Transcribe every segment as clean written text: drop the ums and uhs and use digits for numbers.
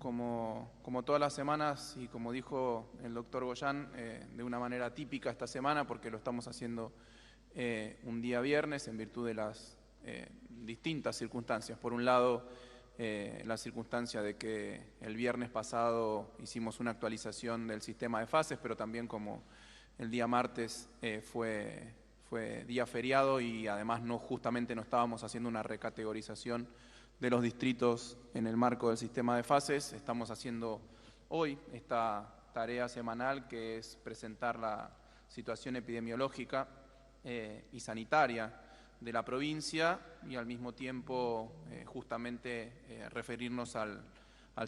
como todas las semanas y como dijo el doctor Goyán, de una manera típica esta semana, porque lo estamos haciendo un día viernes en virtud de las distintas circunstancias. Por un lado, la circunstancia de que el viernes pasado hicimos una actualización del sistema de fases, pero también como el día martes fue día feriado y además justamente no estábamos haciendo una recategorización de los distritos en el marco del sistema de fases. Estamos haciendo hoy esta tarea semanal, que es presentar la situación epidemiológica y sanitaria de la provincia y al mismo tiempo justamente referirnos al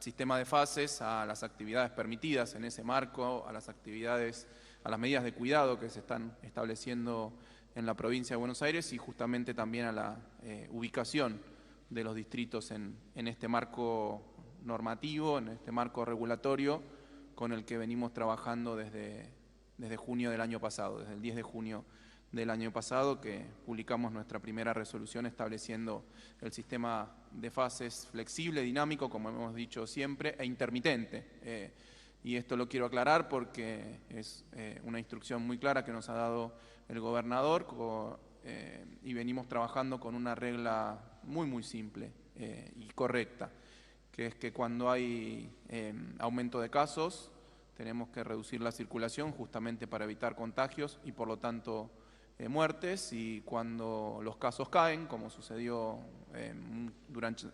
sistema de fases, a las actividades permitidas en ese marco, a las medidas de cuidado que se están estableciendo en la provincia de Buenos Aires y justamente también a la ubicación de los distritos en este marco normativo, en este marco regulatorio con el que venimos trabajando desde junio del año pasado, desde el 10 de junio del año pasado, que publicamos nuestra primera resolución estableciendo el sistema de fases flexible, dinámico, como hemos dicho siempre, e intermitente. Y esto lo quiero aclarar porque es una instrucción muy clara que nos ha dado el gobernador y venimos trabajando con una regla muy simple y correcta, que es que cuando hay aumento de casos tenemos que reducir la circulación justamente para evitar contagios y por lo tanto muertes, y cuando los casos caen, como sucedió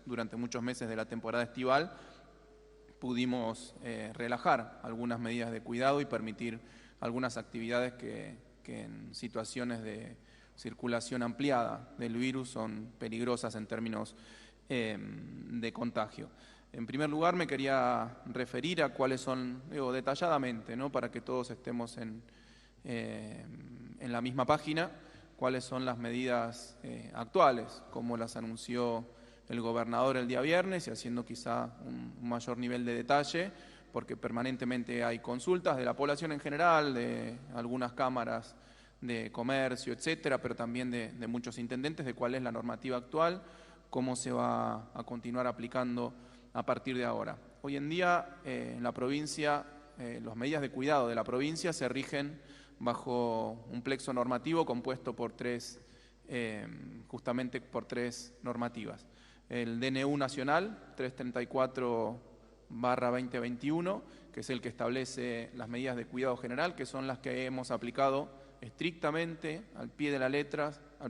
durante muchos meses de la temporada estival, pudimos relajar algunas medidas de cuidado y permitir algunas actividades que en situaciones de circulación ampliada del virus son peligrosas en términos de contagio. En primer lugar, me quería referir a cuáles son, detalladamente, ¿no?, para que todos estemos en la misma página, cuáles son las medidas actuales, como las anunció el gobernador el día viernes, y haciendo quizá un mayor nivel de detalle, porque permanentemente hay consultas de la población en general, de algunas cámaras de comercio, etcétera, pero también de muchos intendentes, de cuál es la normativa actual, cómo se va a continuar aplicando a partir de ahora. Hoy en día en la provincia, las medidas de cuidado de la provincia se rigen bajo un plexo normativo compuesto justamente por tres normativas. El DNU nacional 334/2021, que es el que establece las medidas de cuidado general, que son las que hemos aplicado estrictamente al pie de la letra, a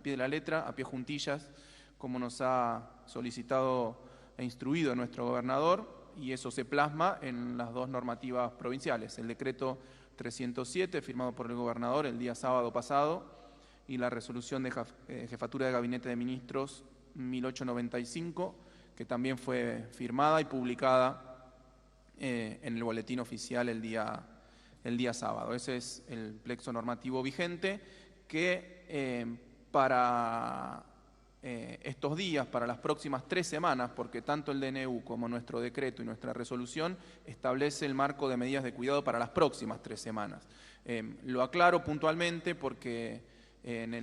pie juntillas, como nos ha solicitado e instruido nuestro gobernador, y eso se plasma en las dos normativas provinciales, el decreto 307, firmado por el gobernador el día sábado pasado, y la resolución de Jefatura de Gabinete de Ministros 1895, que también fue firmada y publicada en el boletín oficial el día sábado. Ese es el plexo normativo vigente que para estos días, para las próximas 3 semanas, porque tanto el DNU como nuestro decreto y nuestra resolución establece el marco de medidas de cuidado para las próximas 3 semanas. Lo aclaro puntualmente porque en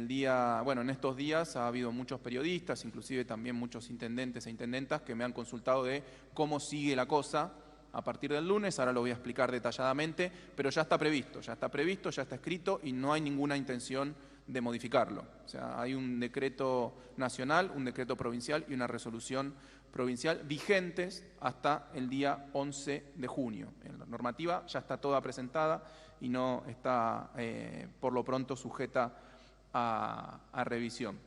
estos días ha habido muchos periodistas, inclusive también muchos intendentes e intendentas, que me han consultado de cómo sigue la cosa a partir del lunes. Ahora lo voy a explicar detalladamente, pero ya está previsto, ya está escrito y no hay ninguna intención de modificarlo. O sea, hay un decreto nacional, un decreto provincial y una resolución provincial vigentes hasta el día 11 de junio. La normativa ya está toda presentada y no está por lo pronto sujeta a revisión.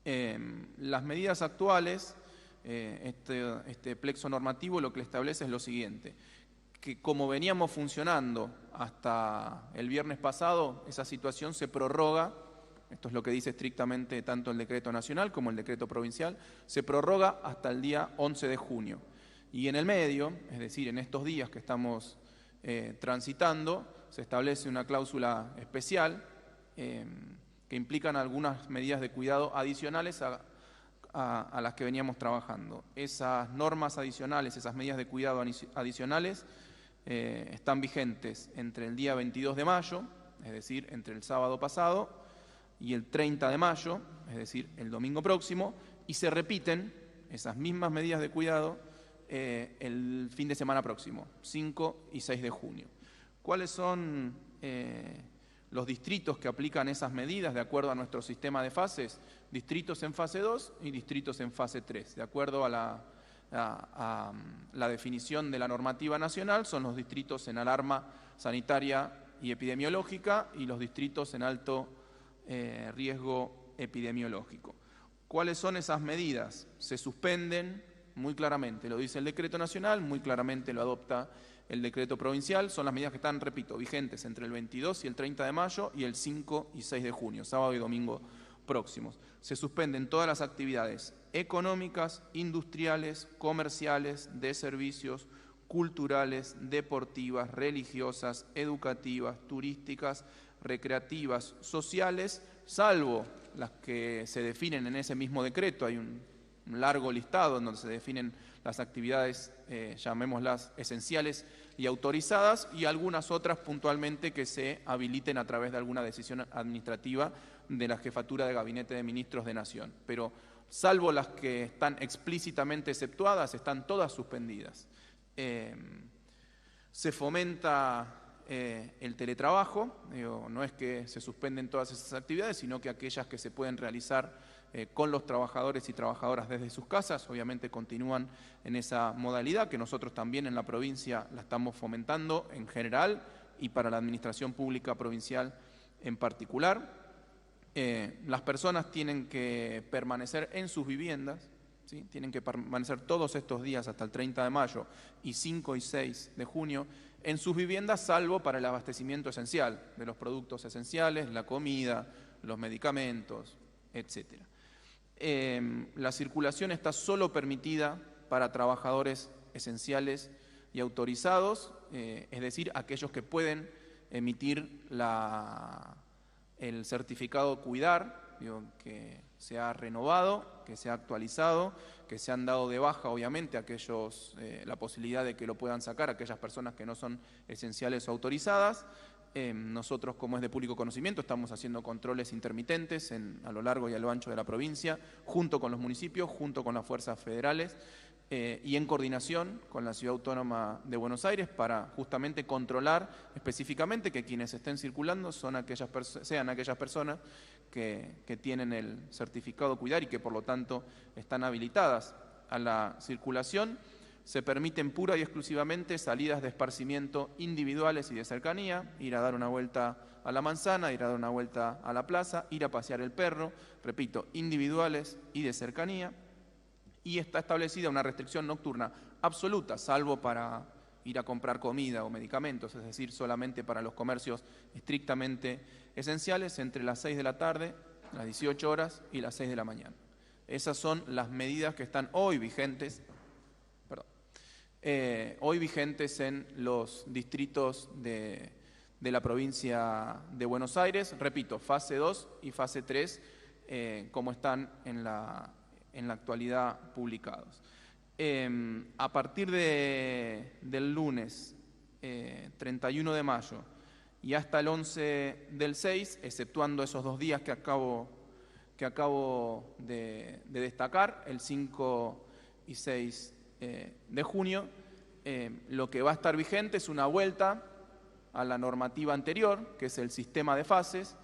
Las medidas actuales, este plexo normativo lo que establece es lo siguiente: que como veníamos funcionando hasta el viernes pasado, esa situación se prorroga. Esto es lo que dice estrictamente tanto el decreto nacional como el decreto provincial, se prorroga hasta el día 11 de junio. Y en el medio, es decir, en estos días que estamos transitando, se establece una cláusula especial que implican algunas medidas de cuidado adicionales a las que veníamos trabajando. Esas normas adicionales, esas medidas de cuidado adicionales están vigentes entre el día 22 de mayo, es decir, entre el sábado pasado, y el 30 de mayo, es decir, el domingo próximo, y se repiten esas mismas medidas de cuidado el fin de semana próximo, 5 y 6 de junio. ¿Cuáles son los distritos que aplican esas medidas de acuerdo a nuestro sistema de fases? Distritos en fase 2 y distritos en fase 3. De acuerdo a la definición de la normativa nacional, son los distritos en alarma sanitaria y epidemiológica y los distritos en alto riesgo epidemiológico. ¿Cuáles son esas medidas? Se suspenden muy claramente, lo dice el decreto nacional, muy claramente lo adopta el decreto provincial. Son las medidas que están, repito, vigentes entre el 22 y el 30 de mayo y el 5 y 6 de junio, sábado y domingo próximos. Se suspenden todas las actividades económicas, industriales, comerciales, de servicios, culturales, deportivas, religiosas, educativas, turísticas, recreativas, sociales, salvo las que se definen en ese mismo decreto. Hay un largo listado en donde se definen las actividades, llamémoslas esenciales y autorizadas, y algunas otras puntualmente que se habiliten a través de alguna decisión administrativa de la Jefatura de Gabinete de Ministros de Nación. Pero salvo las que están explícitamente exceptuadas, están todas suspendidas. Se fomenta el teletrabajo, no es que se suspenden todas esas actividades, sino que aquellas que se pueden realizar con los trabajadores y trabajadoras desde sus casas, obviamente continúan en esa modalidad, que nosotros también en la provincia la estamos fomentando en general y para la administración pública provincial en particular. Las personas tienen que permanecer en sus viviendas, ¿sí? Tienen que permanecer todos estos días hasta el 30 de mayo y 5 y 6 de junio en sus viviendas, salvo para el abastecimiento esencial de los productos esenciales, la comida, los medicamentos, etc. La circulación está solo permitida para trabajadores esenciales y autorizados, es decir, aquellos que pueden emitir el certificado Cuidar, que se ha renovado, que se ha actualizado, que se han dado de baja, obviamente, la posibilidad de que lo puedan sacar aquellas personas que no son esenciales o autorizadas. Nosotros, como es de público conocimiento, estamos haciendo controles intermitentes a lo largo y a lo ancho de la provincia, junto con los municipios, junto con las fuerzas federales y en coordinación con la Ciudad Autónoma de Buenos Aires para justamente controlar específicamente que quienes estén circulando sean aquellas personas que tienen el certificado Cuidar y que por lo tanto están habilitadas a la circulación. Se permiten pura y exclusivamente salidas de esparcimiento individuales y de cercanía, ir a dar una vuelta a la manzana, ir a dar una vuelta a la plaza, ir a pasear el perro, repito, individuales y de cercanía. Y está establecida una restricción nocturna absoluta, salvo para ir a comprar comida o medicamentos, es decir, solamente para los comercios estrictamente esenciales, entre las 6 de la tarde, las 18 horas y las 6 de la mañana. Esas son las medidas que están hoy vigentes en los distritos de la provincia de Buenos Aires. Repito, fase 2 y fase 3, como están en la actualidad publicados. A partir del lunes 31 de mayo y hasta el 11 del 6, exceptuando esos 2 días que acabo de destacar, el 5 y 6 de junio, lo que va a estar vigente es una vuelta a la normativa anterior, que es el sistema de fases,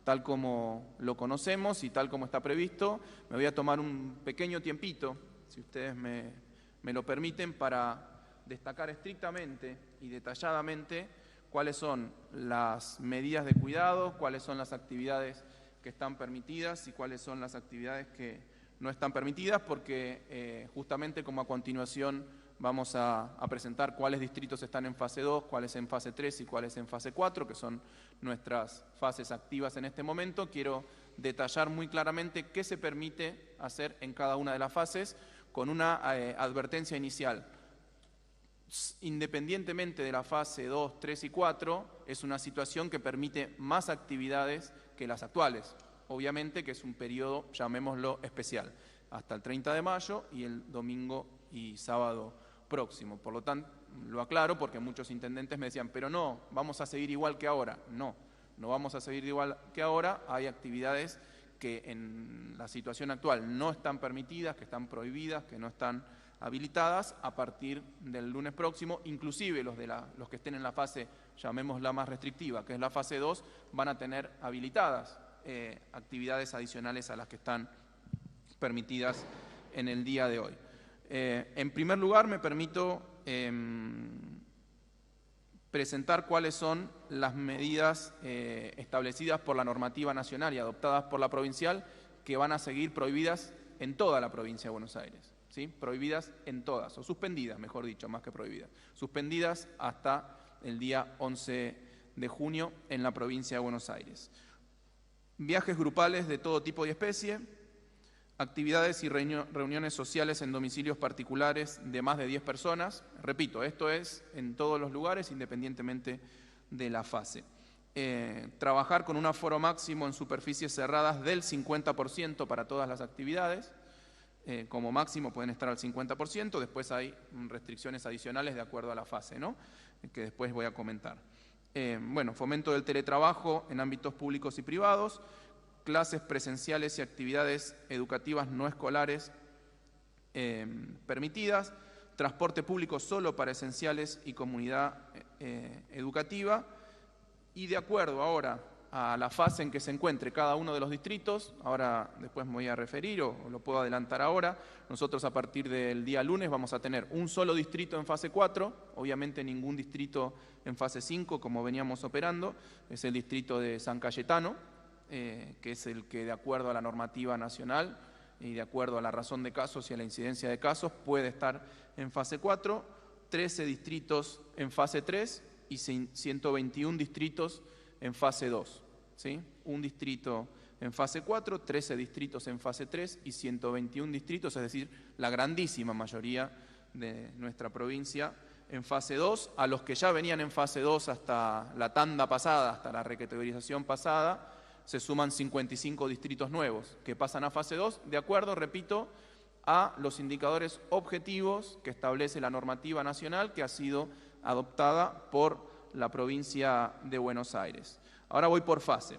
tal como lo conocemos y tal como está previsto. Me voy a tomar un pequeño tiempito, si ustedes me lo permiten, para destacar estrictamente y detalladamente cuáles son las medidas de cuidado, cuáles son las actividades que están permitidas y cuáles son las actividades que no están permitidas, porque justamente como a continuación vamos a presentar cuáles distritos están en fase 2, cuáles en fase 3 y cuáles en fase 4, que son nuestras fases activas en este momento. Quiero detallar muy claramente qué se permite hacer en cada una de las fases con una advertencia inicial. Independientemente de la fase 2, 3 y 4, es una situación que permite más actividades que las actuales. Obviamente que es un periodo, llamémoslo, especial, hasta el 30 de mayo y el domingo y sábado próximo. Por lo tanto, lo aclaro porque muchos intendentes me decían, pero no, vamos a seguir igual que ahora. No vamos a seguir igual que ahora. Hay actividades que en la situación actual no están permitidas, que están prohibidas, que no están habilitadas a partir del lunes próximo, inclusive los que estén en la fase, llamémosla más restrictiva, que es la fase 2, van a tener habilitadas actividades adicionales a las que están permitidas en el día de hoy. En primer lugar, me permito presentar cuáles son las medidas establecidas por la normativa nacional y adoptadas por la provincial que van a seguir prohibidas en toda la provincia de Buenos Aires, ¿sí? Prohibidas en todas, o suspendidas, mejor dicho, más que prohibidas. Suspendidas hasta el día 11 de junio en la provincia de Buenos Aires. Viajes grupales de todo tipo y especie, actividades y reuniones sociales en domicilios particulares de más de 10 personas. Repito, esto es en todos los lugares, independientemente de la fase. Trabajar con un aforo máximo en superficies cerradas del 50% para todas las actividades. Como máximo pueden estar al 50%, después hay restricciones adicionales de acuerdo a la fase, ¿no? Que después voy a comentar. Bueno, fomento del teletrabajo en ámbitos públicos y privados, clases presenciales y actividades educativas no escolares permitidas, transporte público solo para esenciales y comunidad educativa, y de acuerdo ahora a la fase en que se encuentre cada uno de los distritos, ahora después me voy a referir o lo puedo adelantar ahora, nosotros a partir del día lunes vamos a tener un solo distrito en fase 4, obviamente ningún distrito en fase 5 como veníamos operando, es el distrito de San Cayetano, que es el que de acuerdo a la normativa nacional y de acuerdo a la razón de casos y a la incidencia de casos puede estar en fase 4, 13 distritos en fase 3 y 121 distritos en fase 2. ¿Sí? Un distrito en fase 4, 13 distritos en fase 3 y 121 distritos, es decir, la grandísima mayoría de nuestra provincia en fase 2, a los que ya venían en fase 2 hasta la tanda pasada, hasta la recategorización pasada, se suman 55 distritos nuevos que pasan a fase 2, de acuerdo, repito, a los indicadores objetivos que establece la normativa nacional que ha sido adoptada por la provincia de Buenos Aires. Ahora voy por fase.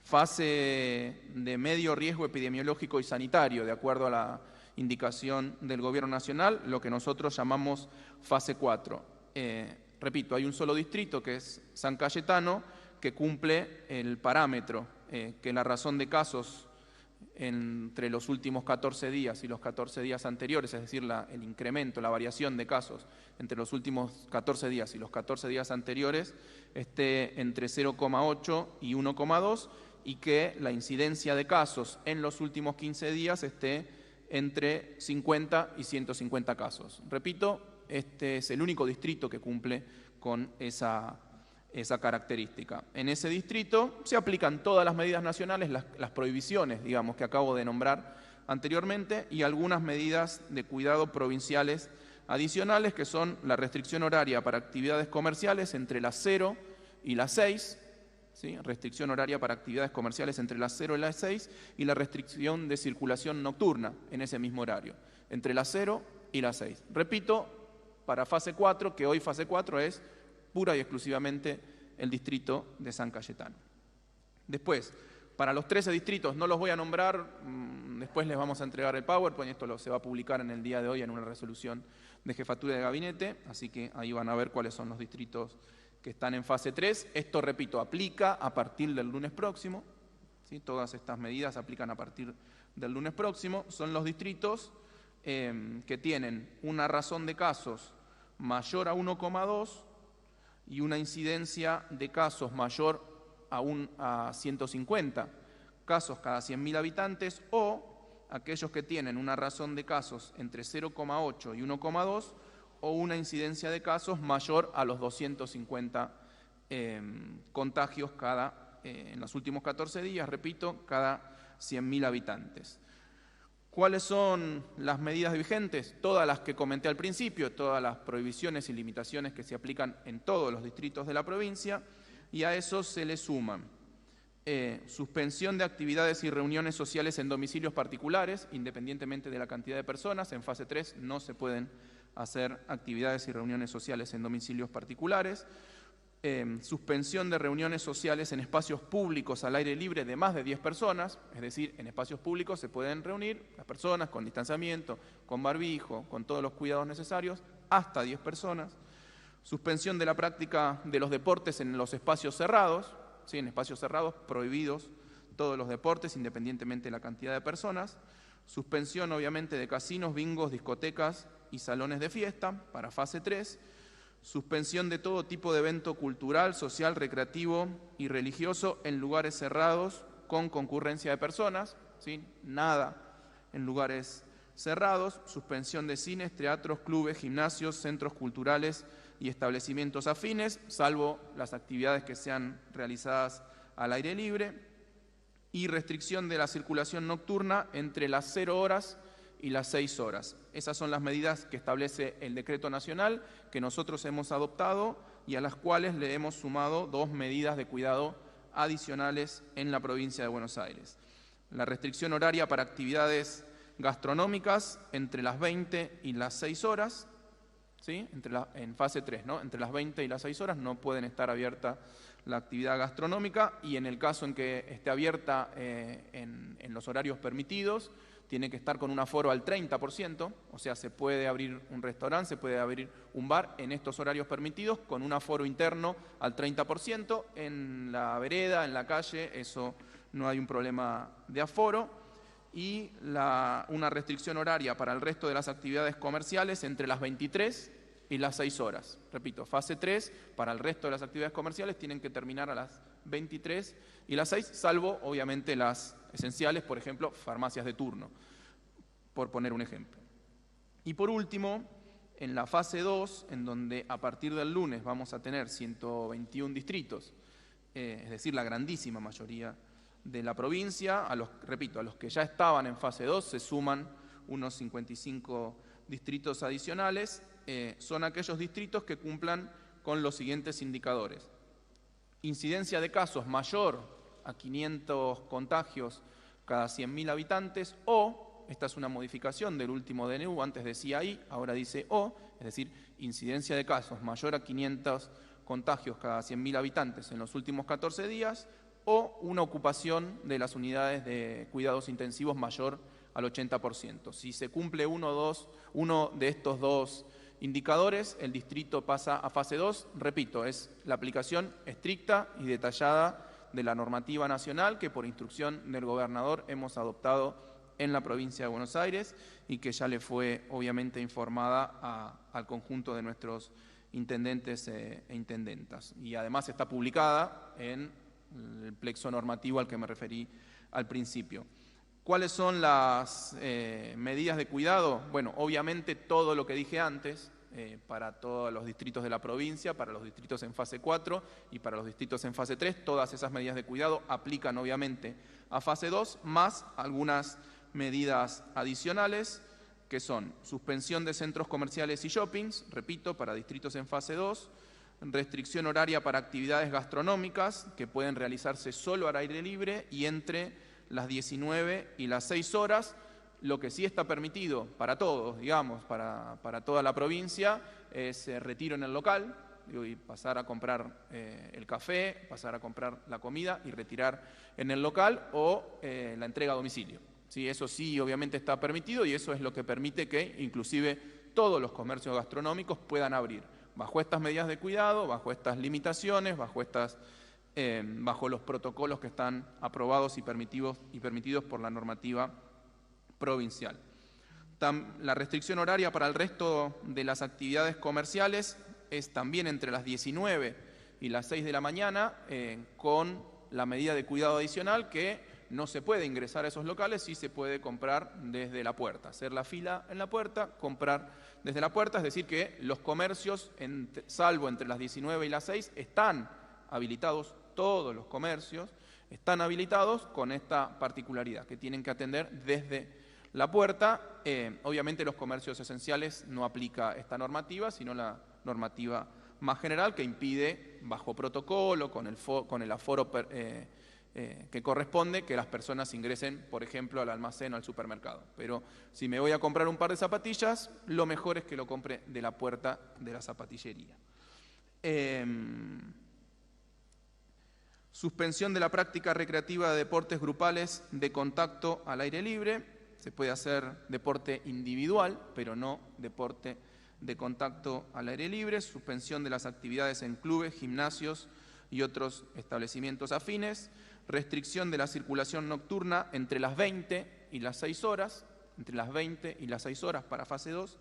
Fase de medio riesgo epidemiológico y sanitario, de acuerdo a la indicación del Gobierno Nacional, lo que nosotros llamamos fase 4. Repito, hay un solo distrito, que es San Cayetano, que cumple el parámetro, que la razón de casos entre los últimos 14 días y los 14 días anteriores, es decir, el incremento, la variación de casos entre los últimos 14 días y los 14 días anteriores, esté entre 0,8 y 1,2 y que la incidencia de casos en los últimos 15 días esté entre 50 y 150 casos. Repito, este es el único distrito que cumple con esa característica. En ese distrito se aplican todas las medidas nacionales, las prohibiciones, digamos, que acabo de nombrar anteriormente, y algunas medidas de cuidado provinciales adicionales, que son la restricción horaria para actividades comerciales entre las 0 y las 6, ¿sí? Restricción horaria para actividades comerciales entre las 0 y las 6, y la restricción de circulación nocturna en ese mismo horario, entre las 0 y las 6. Repito, para fase 4, que hoy fase 4 es pura y exclusivamente el distrito de San Cayetano. Después, para los 13 distritos no los voy a nombrar, después les vamos a entregar el PowerPoint, esto se va a publicar en el día de hoy en una resolución de jefatura de gabinete, así que ahí van a ver cuáles son los distritos que están en fase 3. Esto, repito, aplica a partir del lunes próximo, ¿sí? Todas estas medidas aplican a partir del lunes próximo. Son los distritos que tienen una razón de casos mayor a 1,2 y una incidencia de casos mayor a 150 casos cada 100.000 habitantes, o aquellos que tienen una razón de casos entre 0,8 y 1,2 o una incidencia de casos mayor a los 250 contagios en los últimos 14 días, repito, cada 100.000 habitantes. ¿Cuáles son las medidas vigentes? Todas las que comenté al principio, todas las prohibiciones y limitaciones que se aplican en todos los distritos de la provincia, y a eso se le suman suspensión de actividades y reuniones sociales en domicilios particulares, independientemente de la cantidad de personas. En fase 3 no se pueden hacer actividades y reuniones sociales en domicilios particulares. suspensión de reuniones sociales en espacios públicos al aire libre de más de 10 personas, es decir, en espacios públicos se pueden reunir las personas con distanciamiento, con barbijo, con todos los cuidados necesarios, hasta 10 personas. Suspensión de la práctica de los deportes en los espacios cerrados, ¿sí? En espacios cerrados prohibidos todos los deportes independientemente de la cantidad de personas. Suspensión obviamente de casinos, bingos, discotecas y salones de fiesta para fase 3. Suspensión de todo tipo de evento cultural, social, recreativo y religioso en lugares cerrados con concurrencia de personas, ¿sí? Nada en lugares cerrados. Suspensión de cines, teatros, clubes, gimnasios, centros culturales y establecimientos afines, salvo las actividades que sean realizadas al aire libre. Y restricción de la circulación nocturna entre las 0 horas y las 6 horas. Esas son las medidas que establece el decreto nacional que nosotros hemos adoptado y a las cuales le hemos sumado 2 medidas de cuidado adicionales en la provincia de Buenos Aires. La restricción horaria para actividades gastronómicas entre las 20 y las 6 horas, ¿sí? En fase 3, ¿no? Entre las 20 y las 6 horas no pueden estar abierta la actividad gastronómica y en el caso en que esté abierta en los horarios permitidos, tiene que estar con un aforo al 30%, o sea, se puede abrir un restaurante, se puede abrir un bar en estos horarios permitidos con un aforo interno al 30%, en la vereda, en la calle, eso no hay un problema de aforo, y una restricción horaria para el resto de las actividades comerciales entre las 23 y las 6 horas. Repito, fase 3, para el resto de las actividades comerciales tienen que terminar a las 23 y las 6, salvo obviamente las esenciales, por ejemplo, farmacias de turno, por poner un ejemplo. Y por último, en la fase 2, en donde a partir del lunes vamos a tener 121 distritos, es decir, la grandísima mayoría de la provincia, repito, a los que ya estaban en fase 2 se suman unos 55 distritos adicionales, son aquellos distritos que cumplan con los siguientes indicadores. Incidencia de casos mayor a 500 contagios cada 100.000 habitantes o, esta es una modificación del último DNU, antes decía I, ahora dice O, es decir, incidencia de casos mayor a 500 contagios cada 100.000 habitantes en los últimos 14 días o una ocupación de las unidades de cuidados intensivos mayor al 80%. Si se cumple uno de estos 2 indicadores, el distrito pasa a fase 2, repito, es la aplicación estricta y detallada de la normativa nacional que por instrucción del gobernador hemos adoptado en la provincia de Buenos Aires y que ya le fue obviamente informada al conjunto de nuestros intendentes e intendentas. Y además está publicada en el plexo normativo al que me referí al principio. ¿Cuáles son las medidas de cuidado? Bueno, obviamente todo lo que dije antes, para todos los distritos de la provincia, para los distritos en fase 4 y para los distritos en fase 3, todas esas medidas de cuidado aplican obviamente a fase 2, más algunas medidas adicionales, que son suspensión de centros comerciales y shoppings, repito, para distritos en fase 2, restricción horaria para actividades gastronómicas, que pueden realizarse solo al aire libre y entre las 19 y las 6 horas, lo que sí está permitido para todos, digamos, para toda la provincia, es retiro en el local, y pasar a comprar el café, pasar a comprar la comida y retirar en el local o la entrega a domicilio. ¿Sí? Eso sí, obviamente está permitido y eso es lo que permite que inclusive todos los comercios gastronómicos puedan abrir, bajo estas medidas de cuidado, bajo estas limitaciones, bajo los protocolos que están aprobados y permitidos por la normativa provincial. La restricción horaria para el resto de las actividades comerciales es también entre las 19 y las 6 de la mañana, con la medida de cuidado adicional que no se puede ingresar a esos locales, sí se puede comprar desde la puerta, hacer la fila en la puerta, comprar desde la puerta, es decir que los comercios, salvo entre las 19 y las 6, están habilitados, todos los comercios están habilitados con esta particularidad, que tienen que atender desde la puerta. Obviamente los comercios esenciales no aplica esta normativa, sino la normativa más general que impide, bajo protocolo, con el aforo que corresponde, que las personas ingresen, por ejemplo, al almacén o al supermercado. Pero si me voy a comprar un par de zapatillas, lo mejor es que lo compre de la puerta de la zapatillería. Suspensión de la práctica recreativa de deportes grupales de contacto al aire libre. Se puede hacer deporte individual, pero no deporte de contacto al aire libre. Suspensión de las actividades en clubes, gimnasios y otros establecimientos afines. Restricción de la circulación nocturna entre las 20 y las 6 horas, entre las 20 y las 6 horas para fase 2.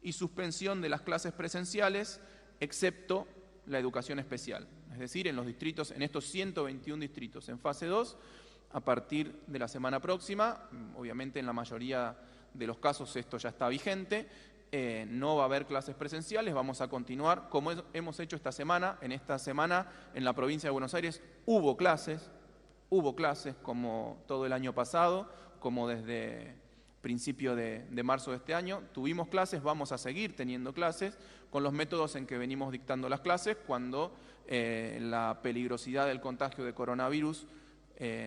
Y suspensión de las clases presenciales, excepto la educación especial. Es decir, en los distritos, en estos 121 distritos en fase 2, a partir de la semana próxima, obviamente en la mayoría de los casos esto ya está vigente, no va a haber clases presenciales, vamos a continuar como hemos hecho esta semana. En esta semana en la provincia de Buenos Aires hubo clases como todo el año pasado, como desde principio de marzo de este año. Tuvimos clases, vamos a seguir teniendo clases con los métodos en que venimos dictando las clases cuando la peligrosidad del contagio de coronavirus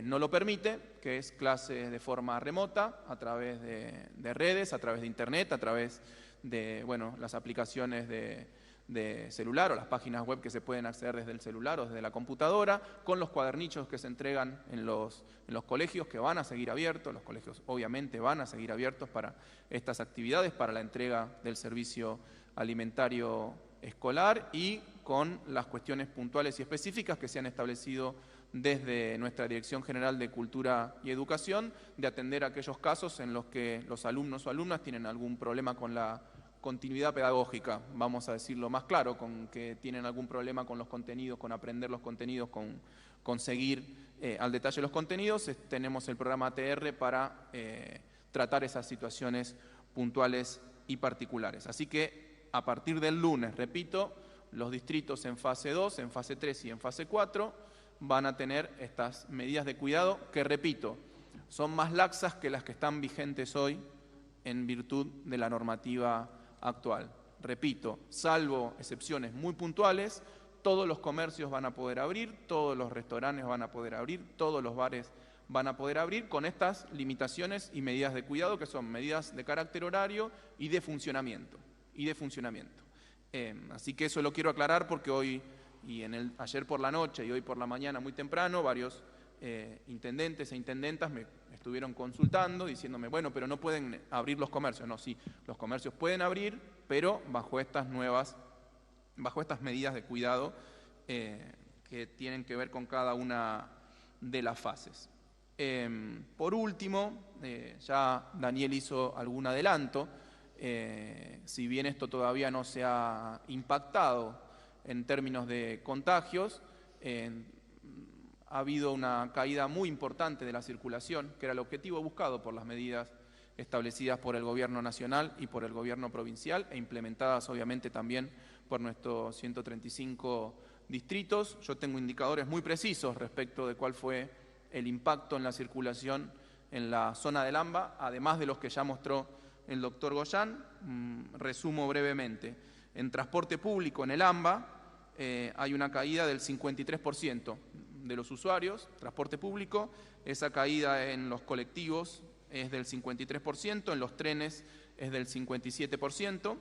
no lo permite, que es clases de forma remota, a través de redes, a través de internet, a través de las aplicaciones de celular o las páginas web que se pueden acceder desde el celular o desde la computadora, con los cuadernillos que se entregan en los colegios, que van a seguir abiertos. Los colegios obviamente van a seguir abiertos para estas actividades, para la entrega del servicio alimentario escolar, y con las cuestiones puntuales y específicas que se han establecido desde nuestra Dirección General de Cultura y Educación, de atender aquellos casos en los que los alumnos o alumnas tienen algún problema con la continuidad pedagógica, vamos a decirlo más claro, con que tienen algún problema con los contenidos, con aprender los contenidos, con seguir al detalle los contenidos. Tenemos el programa ATR para tratar esas situaciones puntuales y particulares. Así que a partir del lunes, repito, los distritos en fase 2, en fase 3 y en fase 4 van a tener estas medidas de cuidado que, repito, son más laxas que las que están vigentes hoy en virtud de la normativa actual. Repito, salvo excepciones muy puntuales, todos los comercios van a poder abrir, todos los restaurantes van a poder abrir, todos los bares van a poder abrir, con estas limitaciones y medidas de cuidado, que son medidas de carácter horario y de funcionamiento. Así que eso lo quiero aclarar, porque hoy y ayer por la noche y hoy por la mañana muy temprano, varios intendentes e intendentas me estuvieron consultando, diciéndome, bueno, pero no pueden abrir los comercios. No, sí, los comercios pueden abrir, pero bajo estas medidas de cuidado que tienen que ver con cada una de las fases. Por último, ya Daniel hizo algún adelanto, si bien esto todavía no se ha impactado en términos de contagios, ha habido una caída muy importante de la circulación, que era el objetivo buscado por las medidas establecidas por el Gobierno nacional y por el Gobierno provincial, e implementadas obviamente también por nuestros 135 distritos. Yo tengo indicadores muy precisos respecto de cuál fue el impacto en la circulación en la zona del AMBA, además de los que ya mostró el doctor Goyán. Resumo brevemente. En transporte público en el AMBA hay una caída del 53% de los usuarios, transporte público. Esa caída en los colectivos es del 53%, en los trenes es del 57%.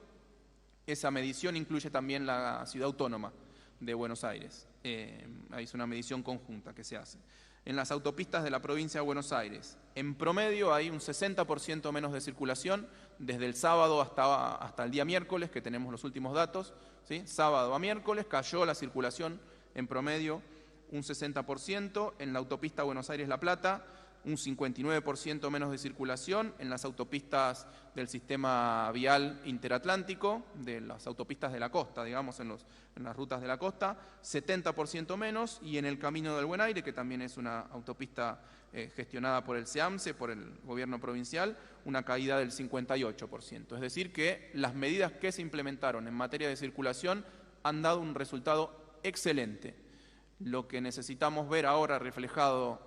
Esa medición incluye también la ciudad autónoma de Buenos Aires. Ahí es una medición conjunta que se hace. En las autopistas de la provincia de Buenos Aires, en promedio hay un 60% menos de circulación desde el sábado hasta el día miércoles, que tenemos los últimos datos, ¿sí? Sábado a miércoles cayó la circulación en promedio un 60%, en la autopista Buenos Aires-La Plata un 59% menos de circulación, en las autopistas del sistema vial interatlántico, de las autopistas de la costa, digamos, en las rutas de la costa, 70% menos, y en el Camino del Buen Aire, que también es una autopista gestionada por el SEAMSE, por el gobierno provincial, una caída del 58%. Es decir, que las medidas que se implementaron en materia de circulación han dado un resultado excelente. Lo que necesitamos ver ahora reflejado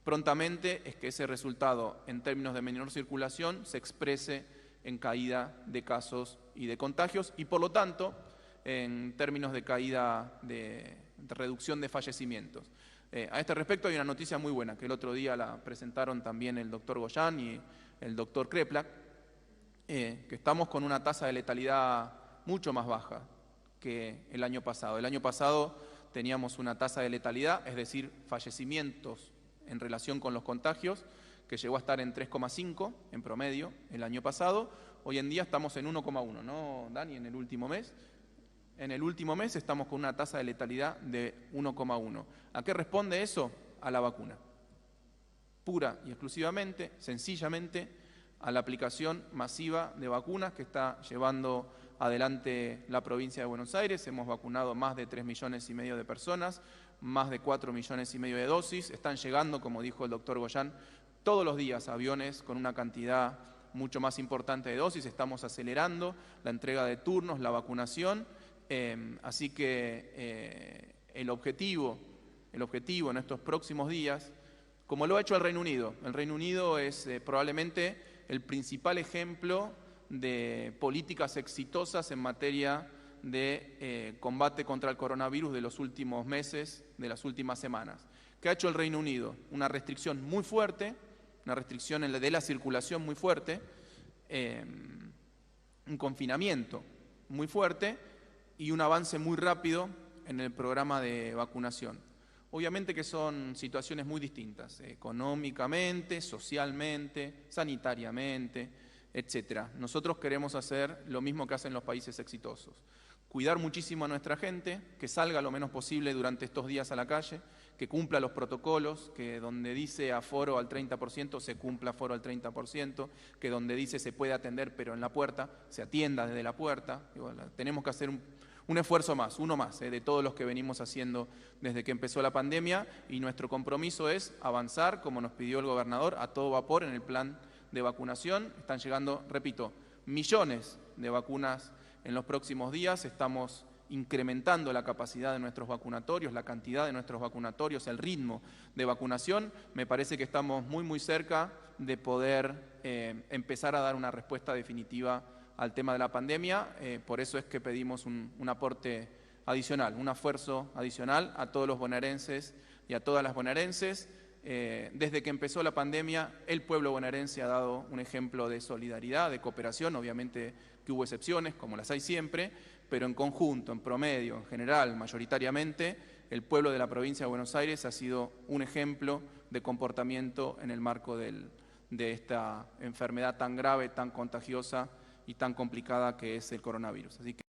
prontamente es que ese resultado, en términos de menor circulación, se exprese en caída de casos y de contagios, y por lo tanto, en términos de caída de reducción de fallecimientos. A este respecto hay una noticia muy buena, que el otro día la presentaron también el doctor Goyán y el doctor Kreplak, que estamos con una tasa de letalidad mucho más baja que el año pasado. El año pasado teníamos una tasa de letalidad, es decir, fallecimientos en relación con los contagios, que llegó a estar en 3,5 en promedio el año pasado. Hoy en día estamos en 1,1, ¿no, Dani? En el último mes. En el último mes estamos con una tasa de letalidad de 1,1. ¿A qué responde eso? A la vacuna. Pura y exclusivamente, sencillamente, a la aplicación masiva de vacunas que está llevando adelante la provincia de Buenos Aires. Hemos vacunado más de 3,5 millones de personas, más de 4,5 millones de dosis. Están llegando, como dijo el doctor Goyán, todos los días aviones con una cantidad mucho más importante de dosis. Estamos acelerando la entrega de turnos, la vacunación. Así que el objetivo en estos próximos días, como lo ha hecho el Reino Unido es probablemente el principal ejemplo de políticas exitosas en materia de combate contra el coronavirus de los últimos meses, de las últimas semanas. ¿Qué ha hecho el Reino Unido? Una restricción muy fuerte, una restricción de la circulación muy fuerte, un confinamiento muy fuerte y un avance muy rápido en el programa de vacunación. Obviamente que son situaciones muy distintas, económicamente, socialmente, sanitariamente, etc. Nosotros queremos hacer lo mismo que hacen los países exitosos. Cuidar muchísimo a nuestra gente, que salga lo menos posible durante estos días a la calle, que cumpla los protocolos, que donde dice aforo al 30% se cumpla aforo al 30%, que donde dice se puede atender pero en la puerta, se atienda desde la puerta. Y bueno, tenemos que hacer un esfuerzo más, uno más, de todos los que venimos haciendo desde que empezó la pandemia, y nuestro compromiso es avanzar, como nos pidió el gobernador, a todo vapor en el plan de vacunación. Están llegando, repito, millones de vacunas en los próximos días. Estamos incrementando la capacidad de nuestros vacunatorios, la cantidad de nuestros vacunatorios, el ritmo de vacunación. Me parece que estamos muy cerca de poder empezar a dar una respuesta definitiva al tema de la pandemia. Por eso es que pedimos un aporte adicional, un esfuerzo adicional a todos los bonaerenses y a todas las bonaerenses. Desde que empezó la pandemia, el pueblo bonaerense ha dado un ejemplo de solidaridad, de cooperación. Obviamente que hubo excepciones, como las hay siempre, pero en conjunto, en promedio, en general, mayoritariamente, el pueblo de la provincia de Buenos Aires ha sido un ejemplo de comportamiento en el marco de esta enfermedad tan grave, tan contagiosa y tan complicada que es el coronavirus. Así que